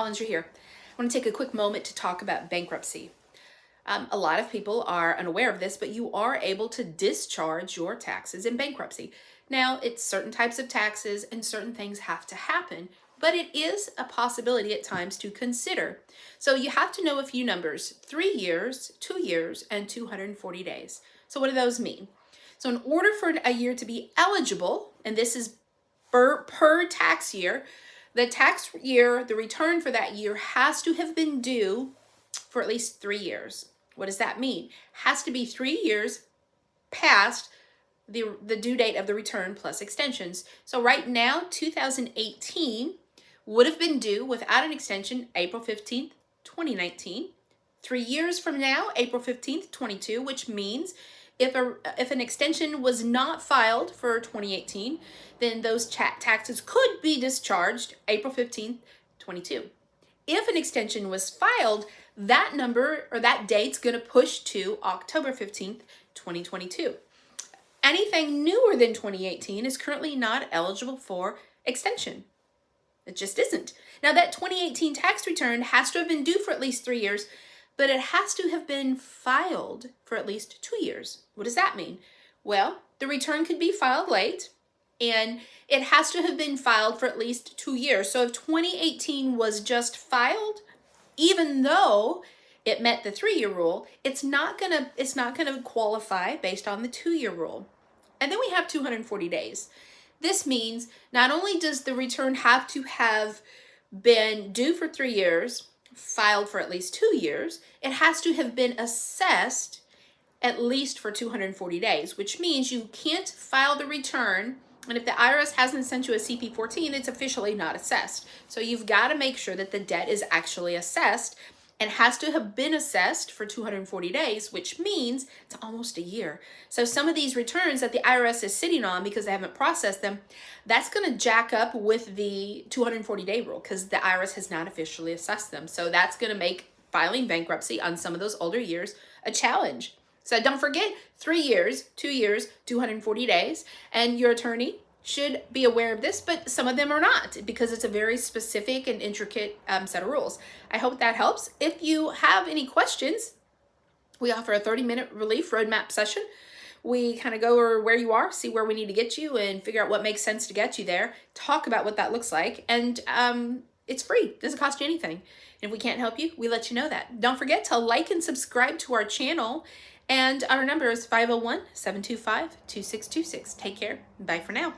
Collins, you're here. I want to take a quick moment to talk about bankruptcy. A lot of people are unaware of this, but you are able to discharge your taxes in bankruptcy. Now, it's certain types of taxes and certain things have to happen, but it is a possibility at times to consider. So you have to know a few numbers: 3 years, 2 years, and 240 days. So what do those mean? So in order for a year to be eligible, and this is per tax year, the tax year, the return for that year has to have been due for at least 3 years. What does that mean? Has to be 3 years past the due date of the return plus extensions. So right now, 2018 would have been due without an extension April 15th, 2019. 3 years from now, April 15th, 22, which means if an extension was not filed for 2018, then those taxes could be discharged April 15th, 22. If an extension was filed, that number or that date's going to push to October 15th, 2022. Anything newer than 2018 is currently not eligible for extension. It just isn't. Now, that 2018 tax return has to have been due for at least 3 years, but it has to have been filed for at least 2 years. What does that mean? Well, the return could be filed late, and it has to have been filed for at least 2 years. So if 2018 was just filed, even though it met the 3-year rule, it's not gonna qualify based on the 2-year rule. And then we have 240 days. This means not only does the return have to have been due for 3 years, filed for at least 2 years, it has to have been assessed at least for 240 days, which means you can't file the return, and if the IRS hasn't sent you a CP-14, it's officially not assessed. So you've got to make sure that the debt is actually assessed and has to have been assessed for 240 days, which means it's almost a year. So some of these returns that the IRS is sitting on because they haven't processed them, that's going to jack up with the 240-day rule because the IRS has not officially assessed them. So that's going to make filing bankruptcy on some of those older years a challenge. So don't forget, 3 years, 2 years, 240 days, and your attorney should be aware of this, but some of them are not because it's a very specific and intricate set of rules. I hope that helps. If you have any questions, we offer a 30-minute relief roadmap session. We kind of go over where you are, see where we need to get you, and figure out what makes sense to get you there, talk about what that looks like, and it's free. It doesn't cost you anything. And if we can't help you, we let you know that. Don't forget to like and subscribe to our channel. And our number is 501-725-2626. Take care. Bye for now.